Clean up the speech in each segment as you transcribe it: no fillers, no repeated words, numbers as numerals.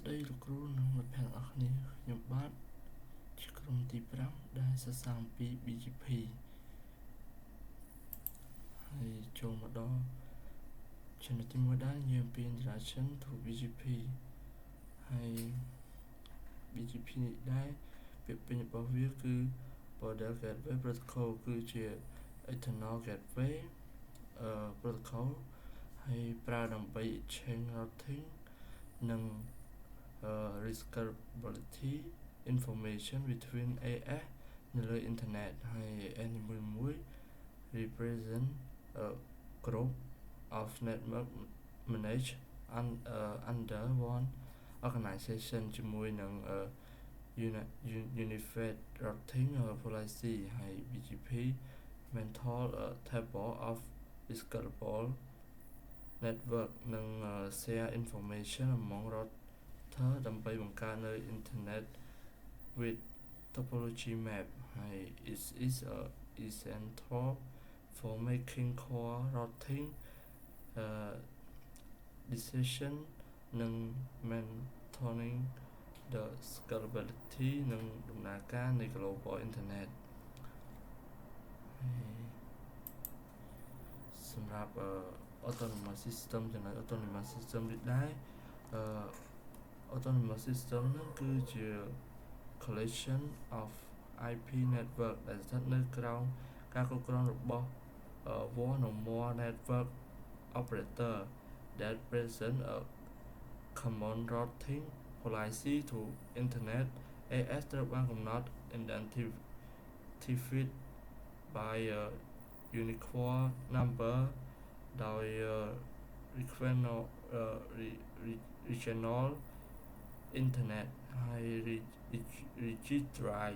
ស្តីលោកគ្រូនិងមិត្តភ័ក្តិអរគ្នាខ្ញុំបាទជាក្រុមទី5ដែលសិក្សាអំពី BGP ហើយចូលមកដល់ចំណុចទី1ដែរនិយាយអំពី Introduction to BGP ហើយ BGP នេះដែរពាក្យពេញរបស់វាគឺ Border Gateway Protocol គឺជា External Gateway Protocol ហើយប្រើដើម្បី Exchange Routing និង Discoverability information between AS នៅលើ Internet ហើយ AS នីមួយៗ represent a group of network managed under one organization ជាមួយនឹង Unified Routing Policy ហើយ BGP maintain a table of discoverable network និង share information among router ដើម្បីបង្កើតនៅ Internet with topology map ហើយ it is essential for making core routing decision និង maintaining the scalability និងដំណើរការនៃ global internet សម្រាប់ autonomous system ចំណុច autonomous system នេះដែរautonomous system ហ្នឹងគឺជា collection of IP network ដែលស្ថិតនៅក្រោមការគ្រប់គ្រងរបស់ one or more network operator that present a common routing policy to internet AS ត្រូវបានកំណត់ identified by a unique number ដោយ regional internet ហើយ registry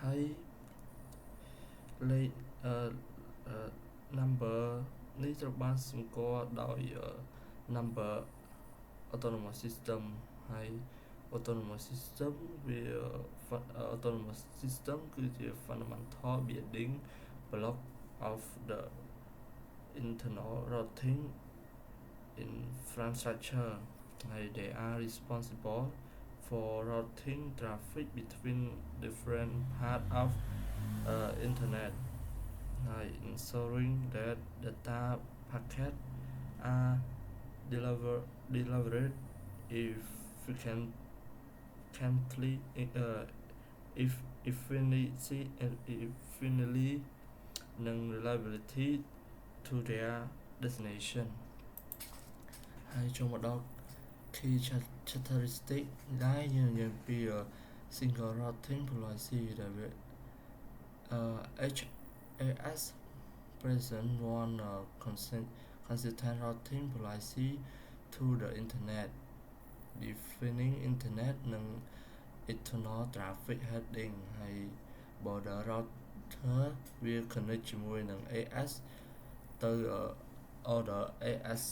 ហើយលេខnumber នេះត្រូវបានសម្គាល់ដោយ number autonomous system ហើយ autonomous system វា autonomous system គឺជា fundamental building block of the internal routing infrastructure ហើយ they are responsible for routing traffic between different parts of internet ហើយ ensuring that data packets are delivered efficiently efficiently និង reliability to their destination ហើយចូលមកដល់ key characteristic ដែលយើងនិយាយពី single routing policy ដែលវា HAS present one consistent routing policy to the internet defining internet និង internal traffic heading ហើយ border router វា connect ជាមួយនឹង AS ទៅ order AS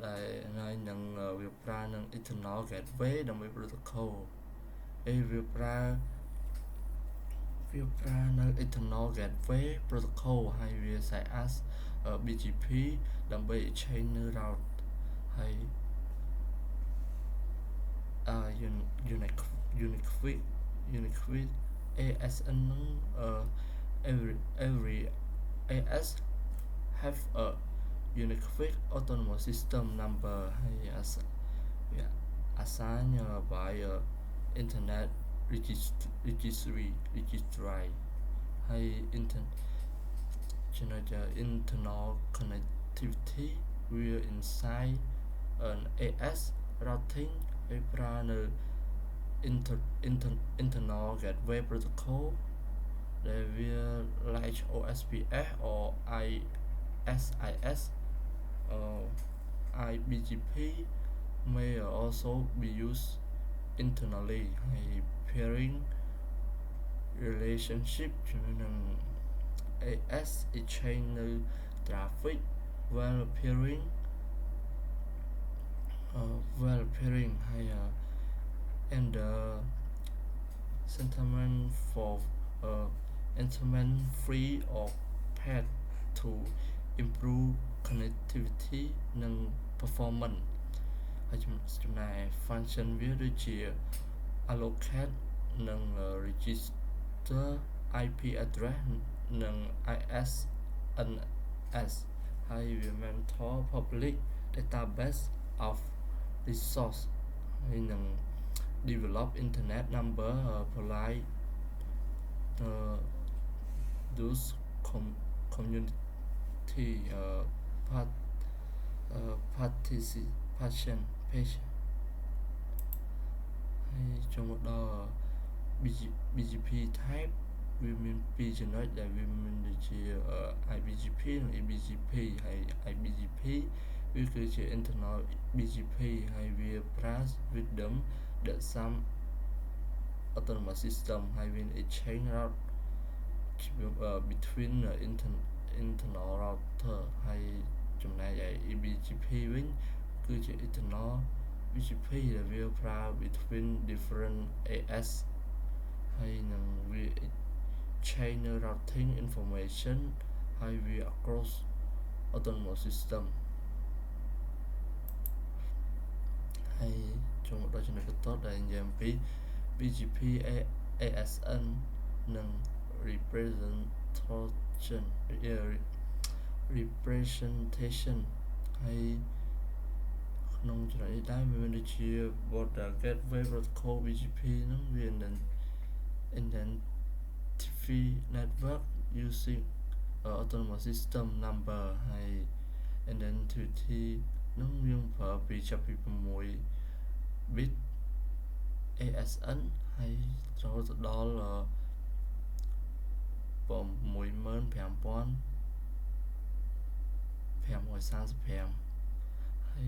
ដែលនឹងវាប្រើនឹង internal gateway ដើម្បី protocol វាប្រើនៅ internal gateway protocol ហើយវា as BGP ដើម្បី exchange នៅ route ហើយ unique ASN នឹង every AS have a unique autonomous system number ហើយ assigned by internet registry ហើយ internal connectivity វា inside an AS routing ហើយប្រើនៅ internal gateway protocol ដែលវា like OSPF or ISIS or IBGP may also be used internally ហើយ pairing relationship ជាមួយនឹង AS exchange នៅ traffic while pairing ហើយ and the sentiment for intermittent free or path to improve connectivity និង performance ចំណែក function វាដូចជា allocate និង register IP address និង ISNS ហើយវា mentor public database of resource ហើយនឹង develop internet number provide those community participation ហើយចូលមកដល់ BGP type វាមាន2ចំណុចដែលវាមានដូចជា IBGP និង EBGP ហើយ IBGP វាគឺជា internal BGP ហើយវាប្រើ rhythm that some autonomous system ហើយវា exchange route between internal router ហើយចំណែកឯ EBGP វិញគឺជា internal BGP ដែលវាប្រើ between different AS ហើយនឹងវា exchange routing information ហើយវា across autonomous system ហើយចូលមកដល់ចំណុចបន្ទាប់ដែលនិយាយអំពី BGP ASN និង representation ហើយក្នុងចំណុចនេះដែរវាមានដូចជា border gateway protocol BGP ហ្នឹងវា identify network using autonomous system number ហើយ identity ហ្នឹងយើងប្រើពីចាប់ពី6 bit ASN ហើយរហូតដល់65535ហើ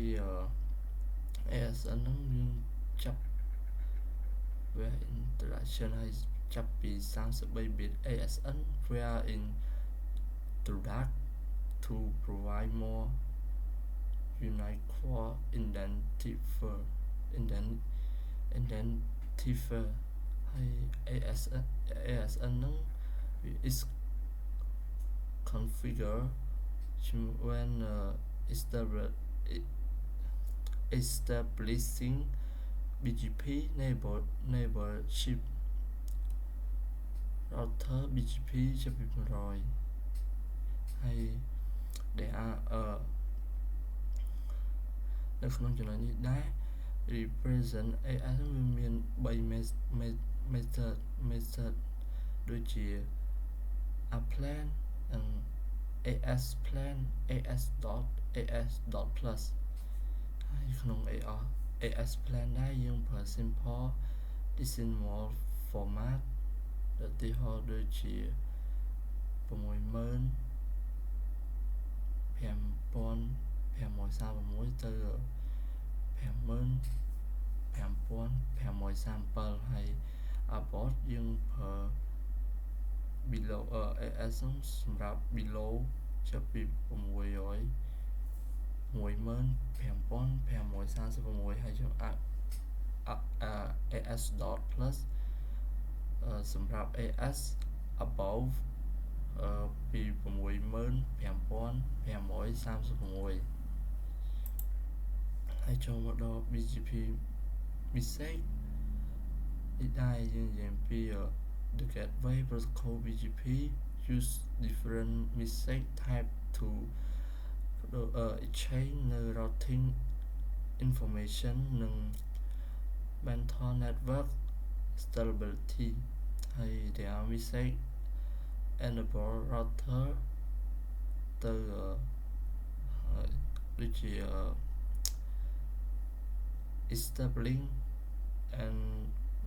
យ ASN ហ្នឹងយើងចាប់ where interaction ហើយចាប់ពី33 bit ASN where introduct to provide more unique identifier ហើយ ASN ហ្នឹង is configured when establishing BGP neighborship router BGP ចាប់ពី100ហើយដែលនៅក្នុងចំណុចនេះដែរ represent AS វាមាន3 method ដូចជា upland និង AS plan AS.plus ហើយក្នុង AS plan ដែរយើងប្រើ simple decimal format ឧទាហរណ៍ដូចជា65536ទៅ55537ហើយ abort យើងប្រើ below AS សម្រាប់ below ចាប់ពី65536ហើយយើងAS.plus សម្រាប់ AS above ពី65536ហើយចូលមកដល់ BGP message នេះដែរយើងនិយាយអំពី the gateway protocol BGP use different message type to exchange នៅ routing information និង maintain network stability ហើយ their message enable router ទៅដូចជា establishing and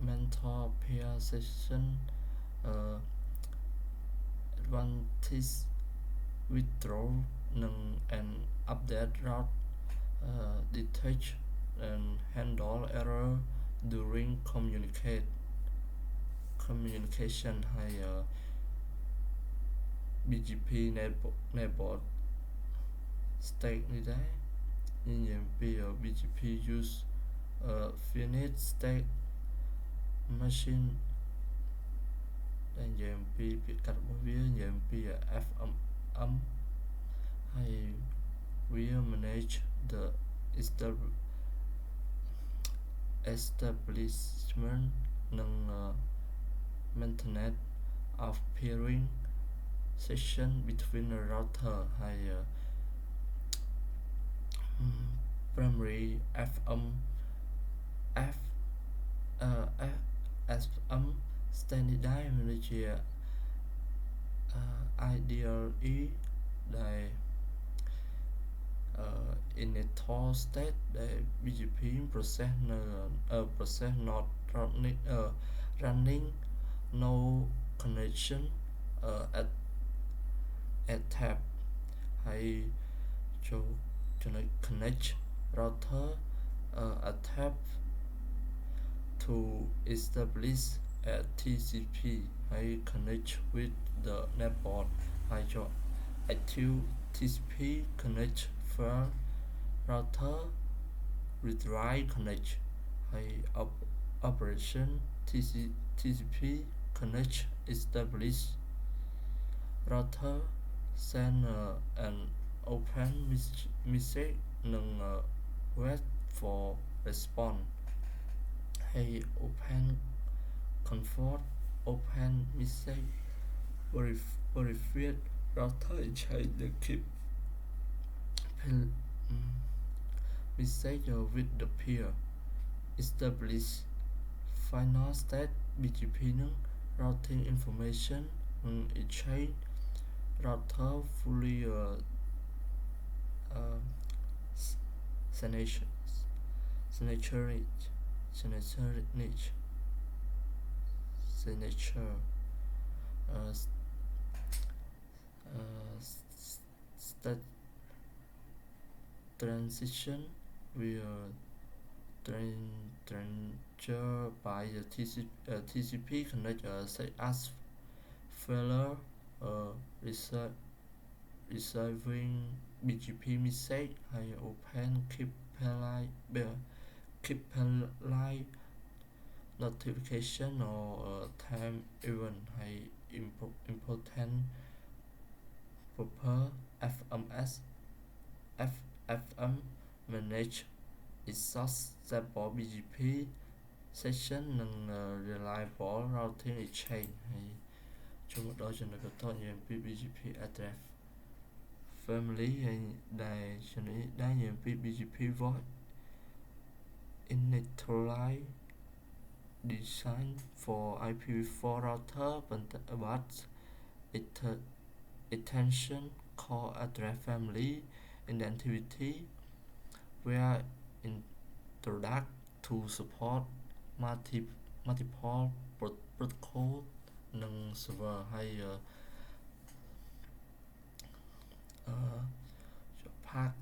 mentor peer session advantage withdraw និង an update route detect and handle error during communication ហើយ BGP neighbor state នេះដែរនិយាយអំពី BGP use finite state machine ដែលនិយាយអំពីពាក្យកាត់របស់វានិយាយអំពី FMM ហើយវា manage the establishment និង maintenance of peering session between the router ហើយ primary FM F FM standardize ដូចជា IDLE ដែល initial state ដែល BGP process នៅ process not running no connection at tab ហើយចូល connect router at tab to establish a TCP ហើយ connect with the network ហើយចូល active TCP connect file router redirect connect ហើយ operation TCP connect establish router send an open message និង wait for response ហើយ open convert open message verified router change the keep message with the peer establish final state BGP នឹង routing information និង exchange router fully signature state transition will trigger by the TCP connect such as failure receiving BGP message ហើយ open keep line notification or time event ហើយ important proper FM manage exhaust stable BGP session និង reliable routing exchange ហើយចូលមកដល់ចំណុចបន្តនិយាយអំពី BGP address family ហើយដែលចំណុចដែលនិយាយអំពី BGP voice initialized design for IPv4 router but extension called address family identity were introduced to support multiple protocol និង server ហើយ part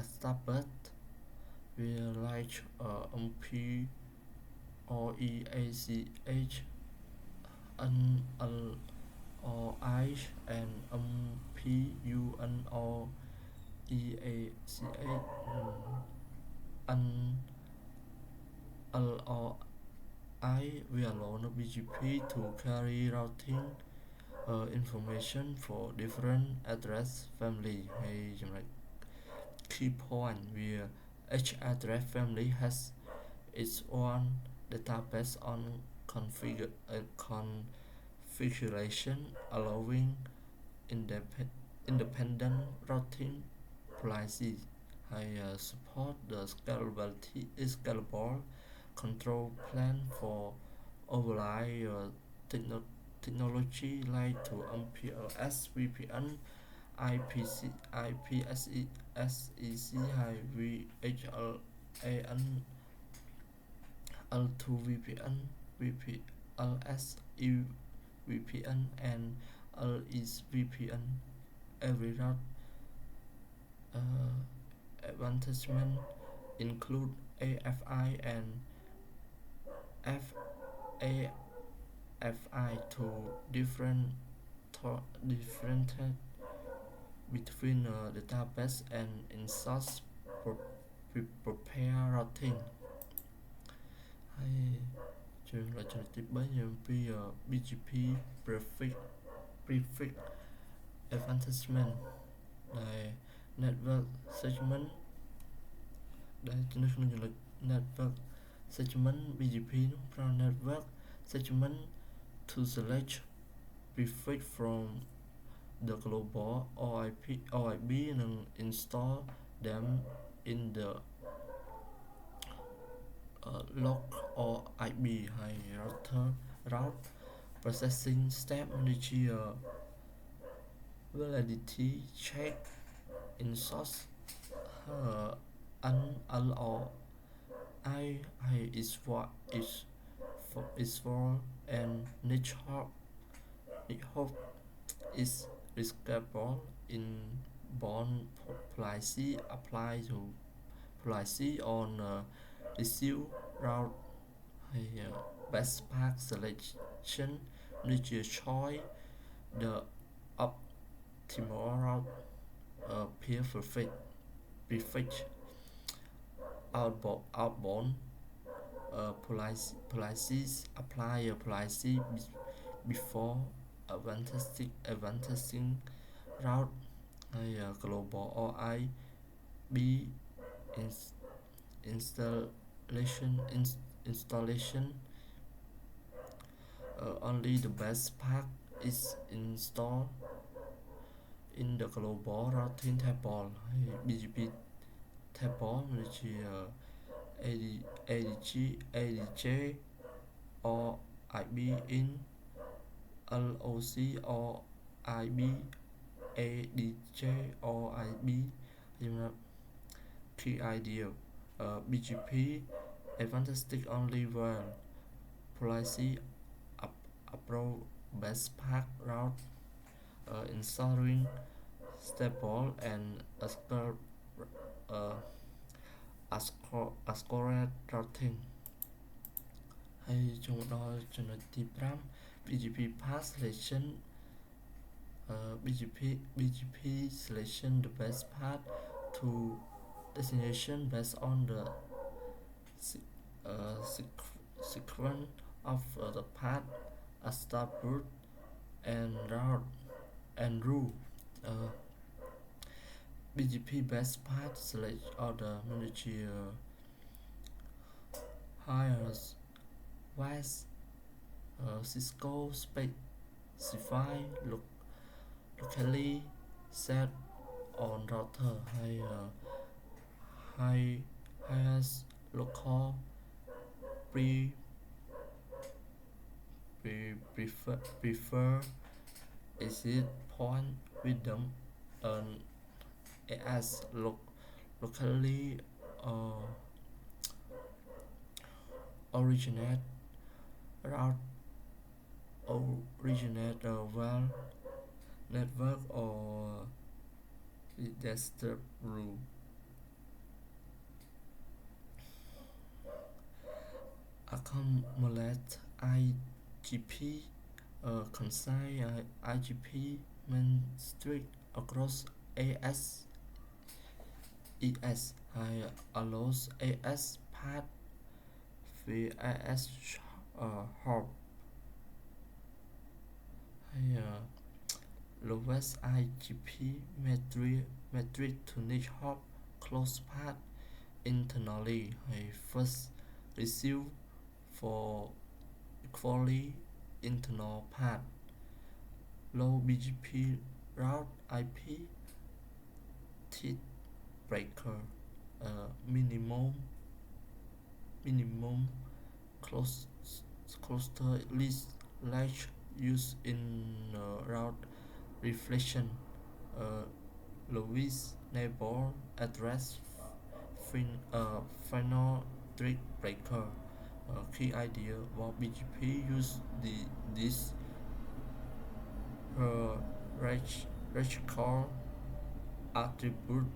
established will like MP or EACH NLRI and MPUNR EACH NLRI will allow BGP to carry routing information for different address family ហើយ ចំណុច key point where each address family has its own database on configuration allowing independent routing policies ហើយ support the scalable control plan for overlay technology like to MPLS VPN IPSEC ហើយ VHLAN L2 VPN VPLS EVPN and LES VPN every route advancement include AFI and FAFI to differentiate between database and in-source prepare routing ហើយ chươngទី 3 និយាយអំពី BGP prefix advancement ដែល network segment ដែលចំណុចក្នុងចំណុច network segment BGP នោះប្រើ network segment to select prefix from the global OIB និង install them in the log OIB ហើយ route processing step ដូចជា validity check in source NLRI is for and niche hop is reachable in bound policy apply to policy on receive route ហើយ best path selection ដូចជា choice the optimal route peer prefix outbound policies apply a policy before advancing route ហើយ global OIB installation only the best path is installed in the global routing table ហើយ BGP table ដូចជា ADJ or IB in LOC or IB ADJ or IB សម្រាប់ key idea BGP advantage only where policy approve best path route installing stable and accurate routing ហើយចូលដល់ចំណុចទី5 BGP path selection BGP selection the best path to destination based on the sequence of the path established and route and rule BGP best path select order មានដូចជា highest west Cisco specify locally set on router ហើយ highest local prefer exit point with them as locally originate route originate well network or disaster rule accumulate IGP concise IGP main strict across ES allows AS path via AS hop ហើយ lowest IGP metric to niche hop close path internally ហើយ first receive for equally internal path low BGP route IP teeth breaker minimum cluster list large use in route reflection lowest neighbor address final trick breaker key idea about BGP use this radical attribute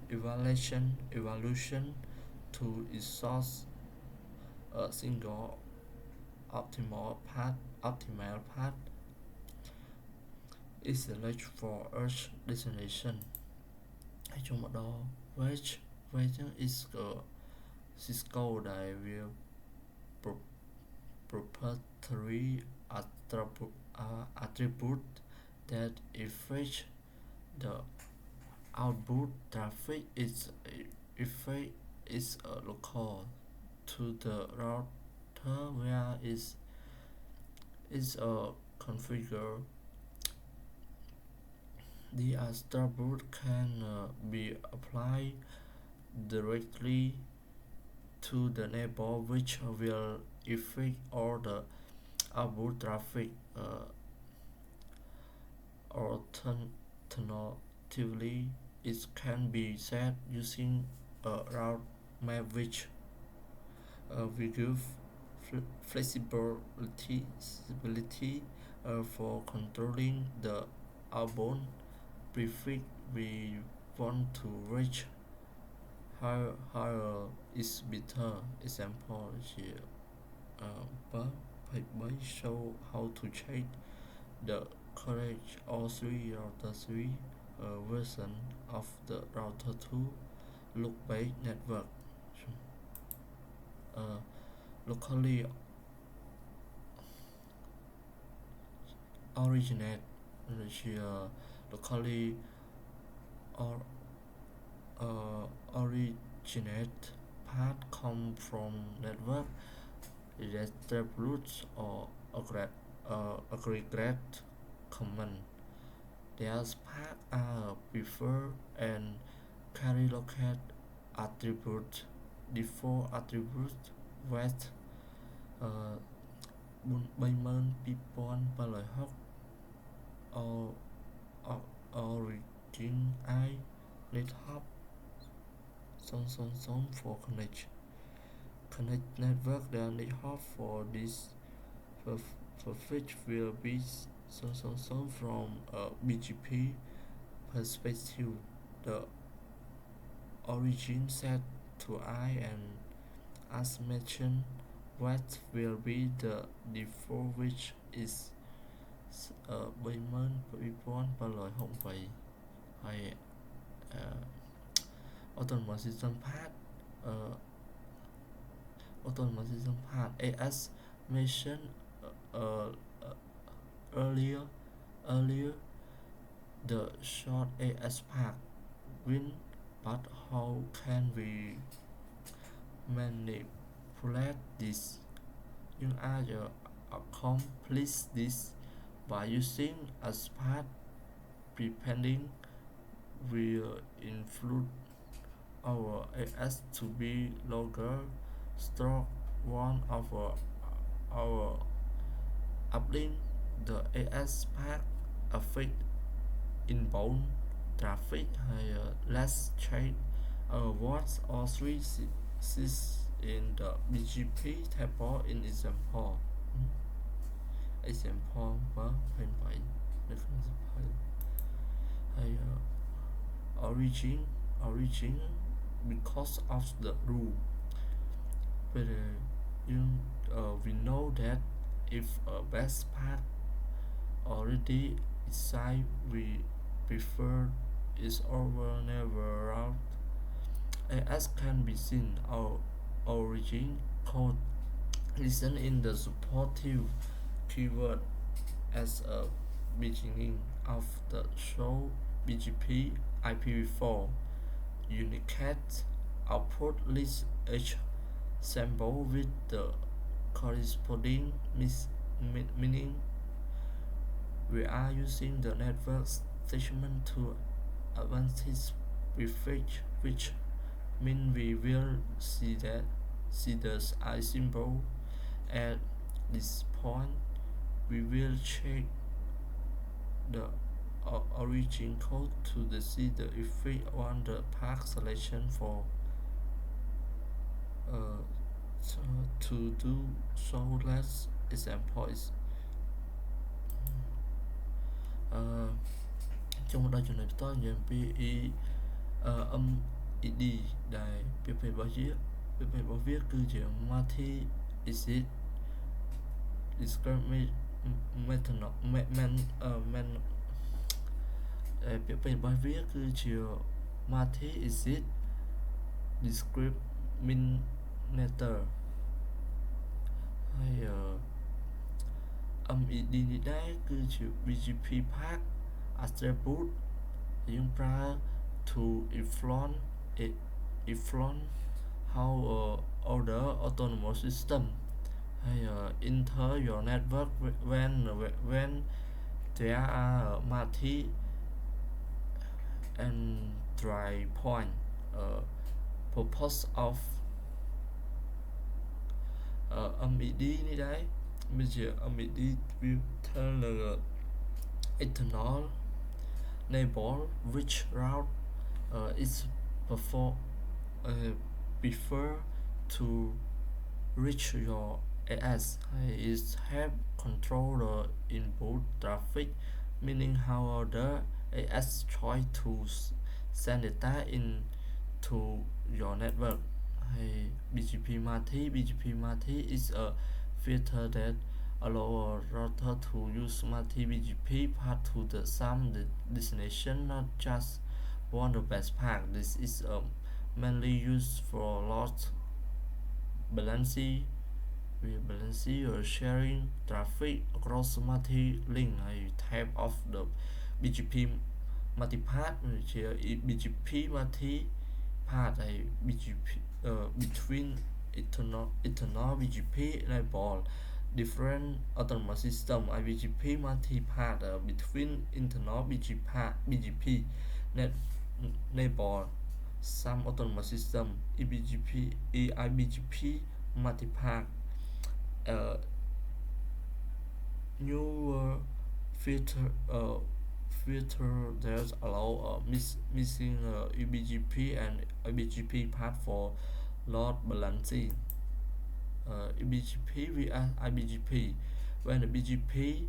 evaluation to source a single optimal path is selected for each destination ហើយចូលមកដល់ wedge ហ្នឹង is Cisco ដែលវា proprietary attribute that effect The outbound traffic is effect is local to the router where is configured. The starboard can be applied directly to the neighbor, which will affect all the outbound traffic. Alternatively, it can be set using a route map which we give flexibility for controlling the outbound prefix we want to reach. Higher is better. Example here. But show how to check the correct all three router 3 version of the router 2 loop-based network. uh, locally originate locally or originate path come from network distributes or aggregate command. Their paths are preferred and carry local attribute default attribute west 43260 or origin I need hop for connect network the need hop for this for, which will be from a BGP perspective. The origin set to I and as mentioned what will be the default which is 32360 hay autonomous system path autonomous system path as mentioned uh, earlier the short AS path win, but how can we manipulate this? You either accomplish this by using a path depending will influence our AS to be longer. Stroke one of our uplink. The AS path affect inbound traffic. Let's check what all three in the BGP table in example. Example 27 origin because of the rule. But we know that if a best path already decided, we prefer is over never route. As can be seen, our origin code listen in the supportive keyword as a beginning of the show BGP IPv4 unicast output list each sample with the corresponding meaning. We are using the network segment to advantage prefix, which means we will see the I symbol. At this point, we will check the origin code to see the effect on the path selection for to do so. Let's example is trong đó trường hợp tôi nhận pi âm id đại pp bảo viết cứ chuyện mà thì is it describe method man pp bảo viết cứ chiều mà thì is it discriminator hay id đi đấy cứ chiều BGP path attribute prior to influence how other autonomous system enter your network when there are multi entry point. Purpose of âm id này đấy, bây giờ âm id return là eternal neighbor which route is perform uh, prefer to reach your AS is help control the input traffic, meaning how the AS try to send data into your network. BGP multi is a filter that allow a router to use multi BGP path to the same destination, not just one the best path. This is mainly used for load balancing or sharing traffic across multi-link type of the BGP multipath BGP multipath BGP between internal BGP enable different autonomous system BGP multipath between internal BGP net enable some autonomous system IBGP multipath newer filter filter that allow missing EBGP and IBGP path for load balancing. EBGP via IBGP when the BGP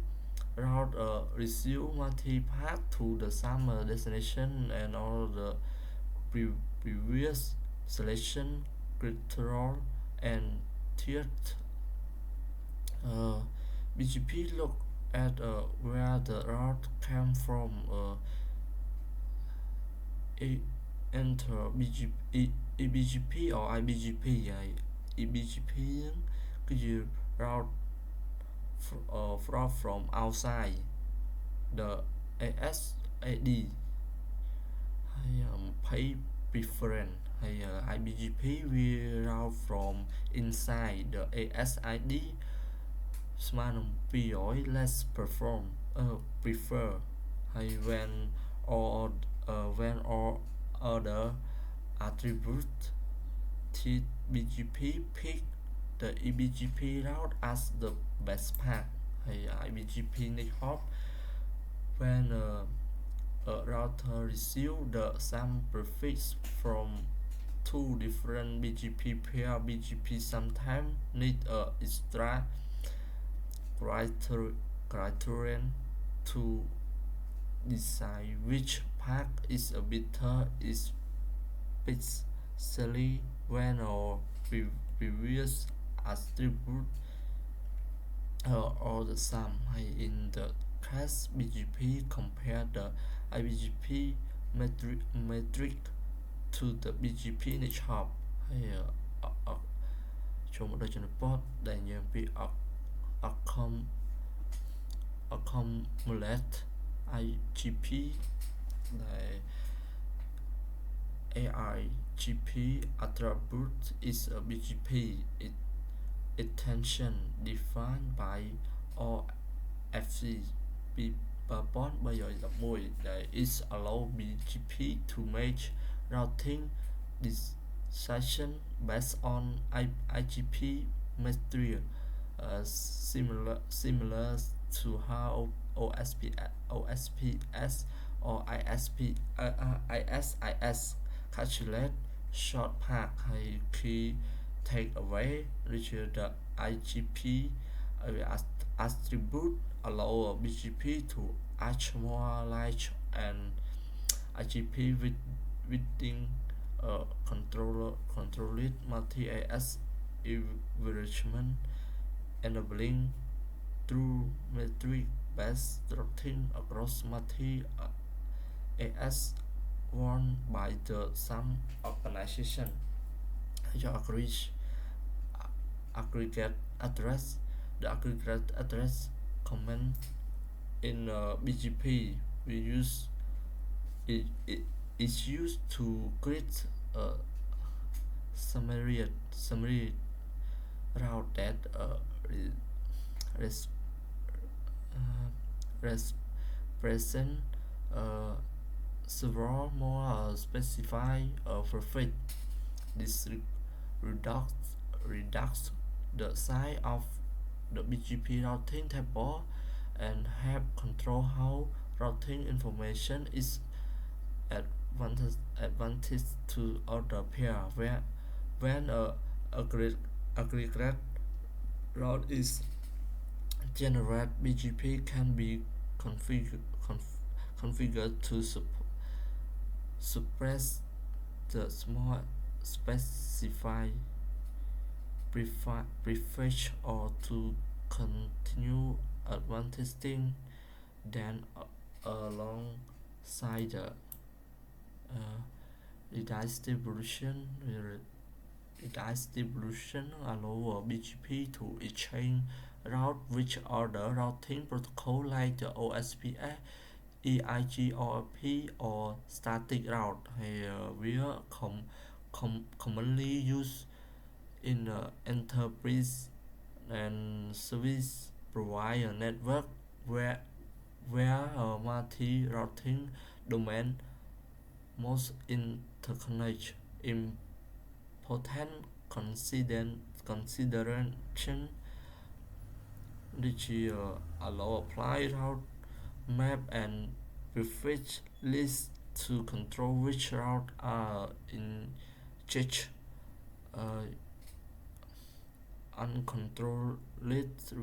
route receive multi-path to the same destination and all the previous selection criteria and tiered BGP look at where the route came from enter EBGP or IBGP EBGP cái route from outside the ASAD pay preference IBGP we route from inside the ASID smart POI less prefer when all other attributes BGP pick the EBGP route as the best path IBGP next hop when a router receive the same prefix from two different BGP pair. BGP sometimes need a extra criterion to decide which path is a better, especially when our previous attribute or the sum in the case BGP compare the IBGP metric to the BGP niche hop cho một đôi chân port để nhận bị accumulate IGP the AIGP attribute is a BGP extension defined by OFC port bây giờ là mùi để is allow BGP to make routing decision based on IGP material similar to how OSPF or ISIS calculate short path khi take away reach the IGP attribute allow BGP to act more large and IGP within controlled multi-AS environment enabling through metric based routing across multi-AS won by the some organization. Your aggregate address, the aggregate address command in BGP we use It is used to create a summary route that res, uh, res, present uh, several more specified perfect. This reduce reduce the size of the BGP routing table and help control how routing information is advantage to other pair where when a aggregate route is generated. BGP can be configured configured to suppress the small specified prefetch or to continue advancing then alongside the redistribution allow BGP to exchange route with other routing protocol like the OSPF, EIGRP or static route were commonly used in enterprise and service provider network where multi-routing domain most interconnect. Important consideration which allow apply route map and prefetch list to control which route are inject uh, uncontrolled with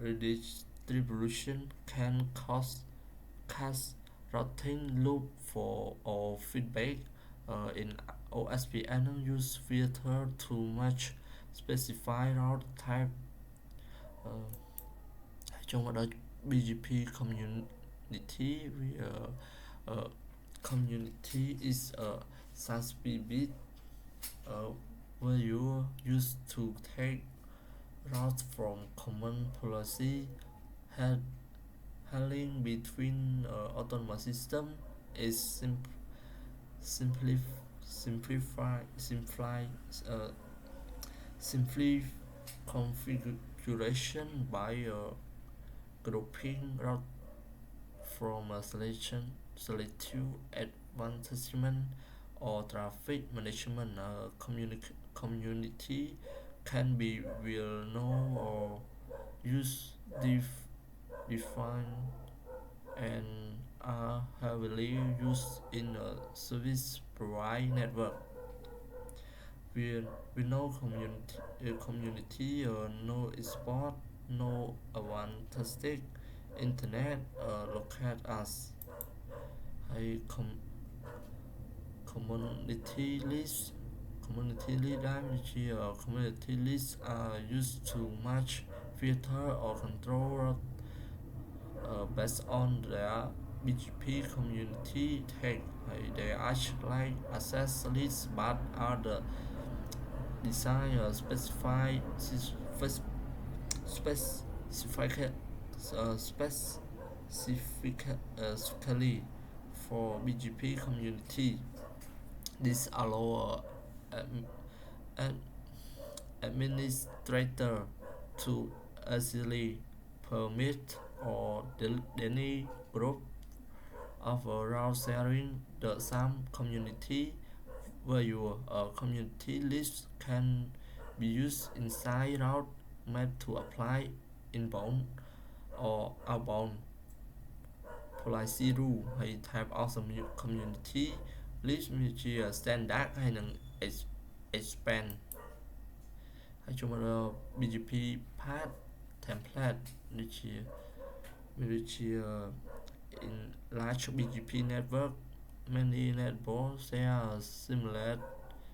redistribution can cause routing loop for or feedback in OSPN use filter to match specified route type uh, trong đó BGP community community is a SaaS bit uh, where you used to take routes from common policy had handling between autonomous system is simplif- simplify uh, simply configuration by grouping route from a selective advancement or traffic management. Community can be well known or use defined and are heavily used in a service provider network. We, we know community no export, no advantage internet locate us hay community list community lists are used to match filter or control based on their BGP community tag. They act like access lists but are the design specific specifically for BGP community. This allow an administrator to easily permit or any group of route sharing the same community where your community list can be used inside route map to apply inbound or outbound policy rule hay type of community list như standard hay là expand hay chung là BGP path template which in large BGP network many networks share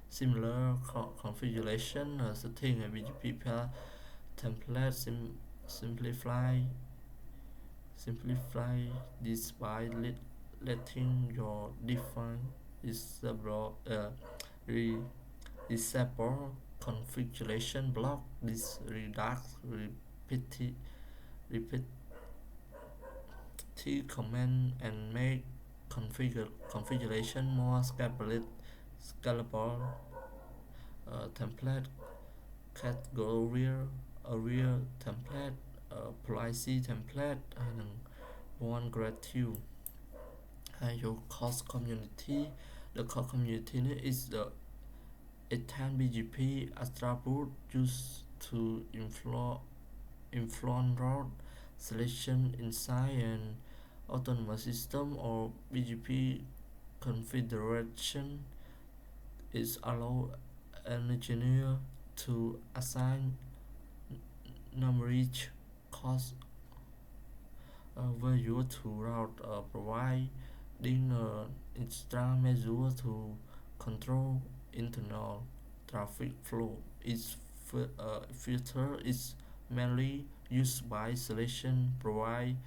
similar configuration setting a BGP path template simplify this by letting your define disable disable configuration block. This reduce repetitive command and make configuration more scalable template category area template policy template hay one gratitude hay your course community the core community is the E10 BGP attribute used to influence route selection inside an autonomous system or BGP configuration is allow an engineer to assign numeric cost value to route providing extra measure to control internal traffic flow. Its filter is mainly used by selection provide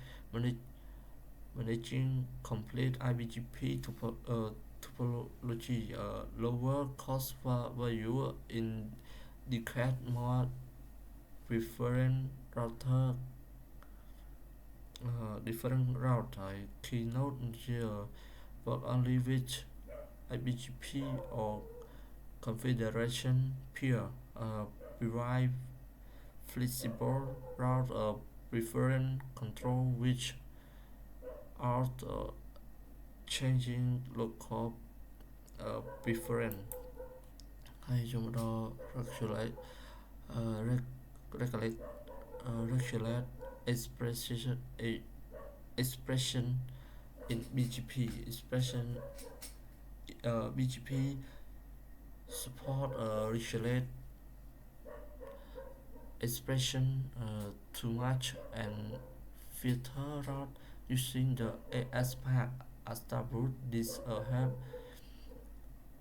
managing complete IBGP topology, lower cost value indicate more preferred router different route keynote here work only with IBGP or configuration peer provide flexible route preference control which are changing local preference hay dùng đó regulate regulate regulate expression expression in BGP expression BGP support regulate expression too much and filter route using the ASPAC attribute. This help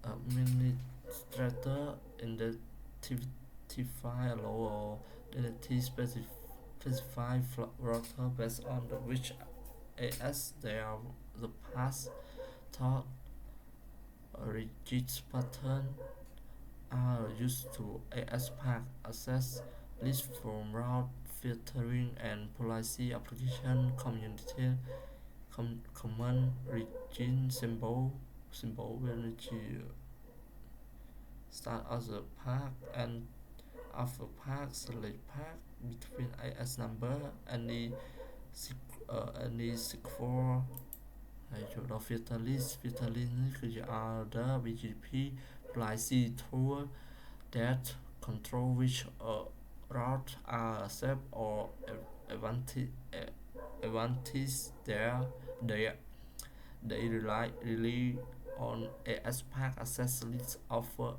administrator identify low identity specify router based on which AS they are the path thought rigid pattern are used to ASPAC access list from route filtering and policy application community common region symbol energy start as a path and after path select path between AS number any secure hay chỗ đó filter listคือจะ are the BGP policy tool that control which route are accept or advantage they rely on ASPAC access list offer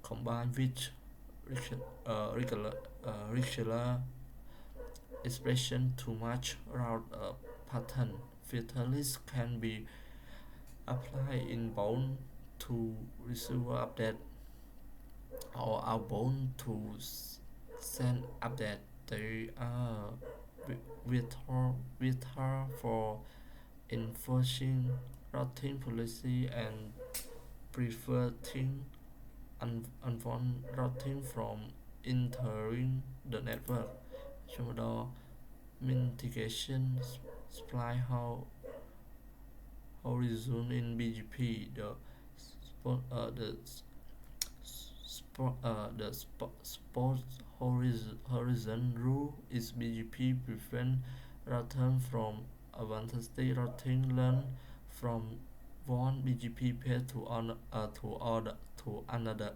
combined with regular expression too much route pattern. Filter list can be applied inbound to receive update or outbound to send update. They are vital for enforcing routing policy and preventing unwanted routing from entering the network. Trong đó mitigation supply horizon in BGP the spot horizon rule is BGP prevent router from advanced routing learn from one BGP pair to another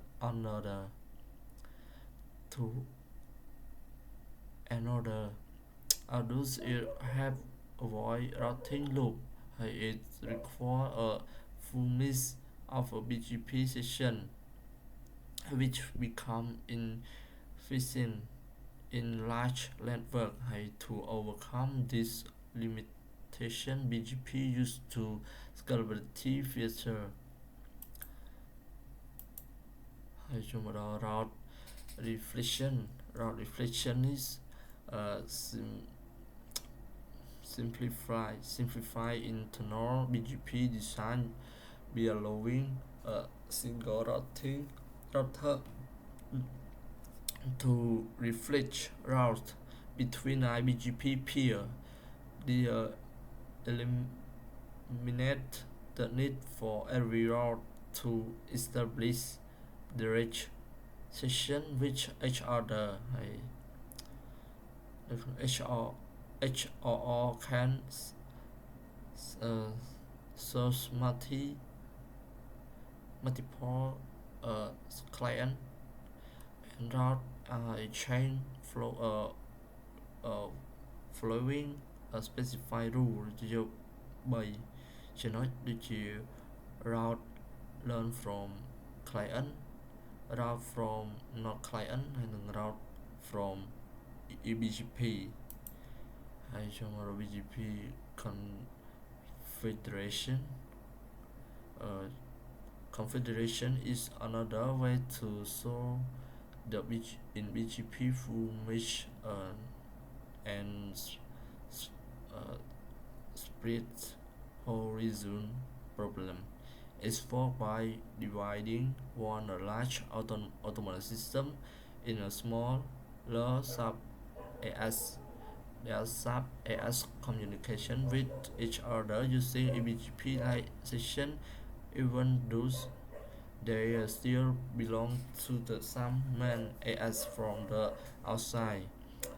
others it have avoid routing loop. It require a full list of a BGP session which become inefficient in large network. To overcome this limitation, BGP used to scalability feature. Route reflection is simplify internal BGP design by allowing a single router to reflect route between IBGP peer. The eliminate the need for every route to establish direct session with each other. HRR can uh, serve multiple client and route a chain following a specified rule như vậy chỉ nói đi chiều route learn from client, route from not client hay là route from BGP hay trong BGP confederation. Confederation is another way to show the in BGP full mesh and uh, split horizon problem is solved by dividing one large autonomous system in a smaller sub AS. Their sub AS communication with each other using BGP like session, even though they still belong to the same main AS from the outside.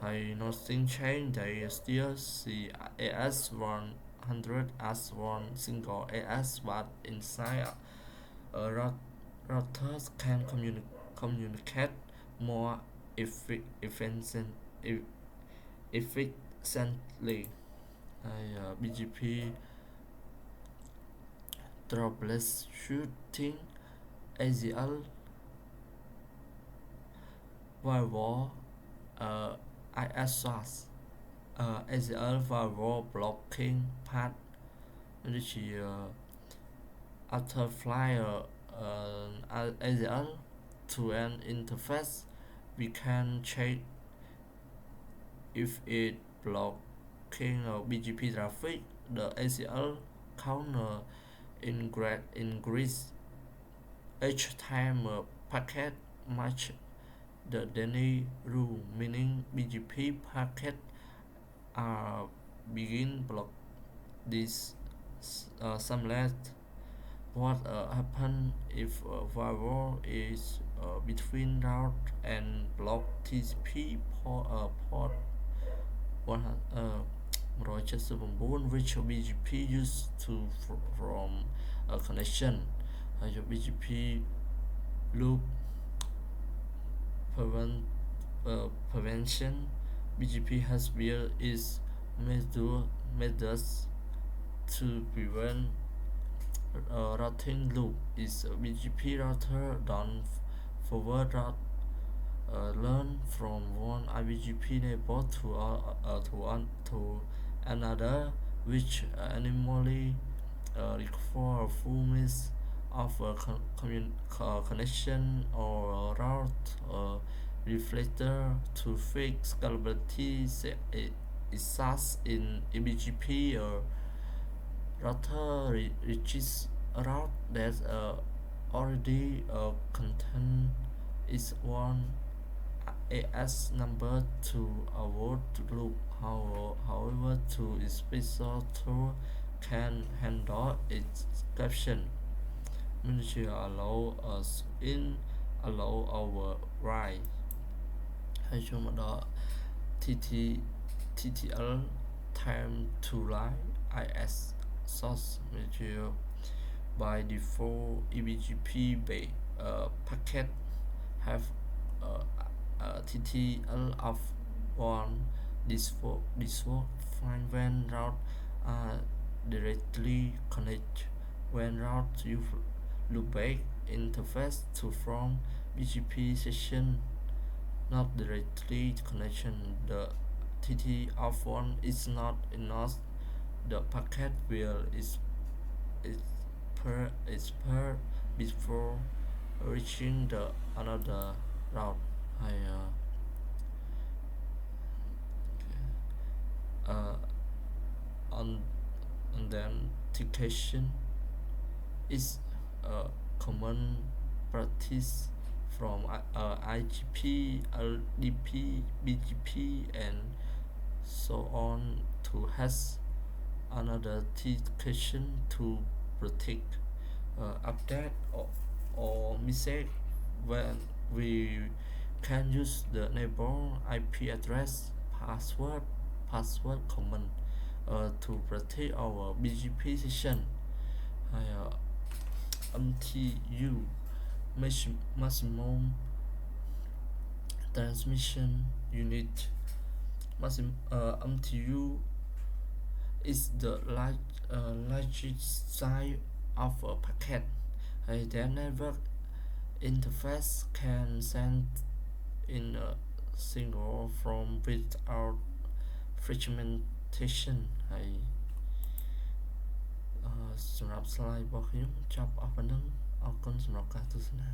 Nothing changed, they still see AS 100 as one single AS, but inside routers can communicate more efficiently. BGP troubleshooting ACL firewall ISOS ACL firewall blocking path which after fly ACL to an interface we can check if it blocking BGP traffic. The ACL counter increase each time a packet match the daily rule, meaning BGP packet are begin block this subnet. What happen if firewall is between route and block TCP port 179 which BGP used to from a connection. BGP loop prevention. BGP has built its methods to prevent routing loop. Is a BGP router done forward route learn from one IBGP neighbor to another, which normally require a full mesh of a connection or route reflector to fix scalability. Is in BGP router reaches a route that already contain is one AS number to avoid loop. However, to special tool can handle its exception, which allow us in allow our right. Hay trong đó TTL time to line IS source material by default EBGP packet have TTL of one. This work fine when route directly connect when route use loopback interface to from BGP session not directly connection. The TT of one is not enough. The packet will is per before reaching the another route. Authentication is a common practice from IGP, LDP, BGP, and so on to has another question to protect update or mistake when we can use the neighbor IP address password command to protect our BGP session hay MTU maximum transmission unit MTU is the largest size of a packet. Their network interface can send in a single from without fragmentation ហើយសម្រាប់ slide របស់ខ្ញុំចប់អស់ប៉ុណ្ណឹងអរគុណសម្រាប់ការទស្សនា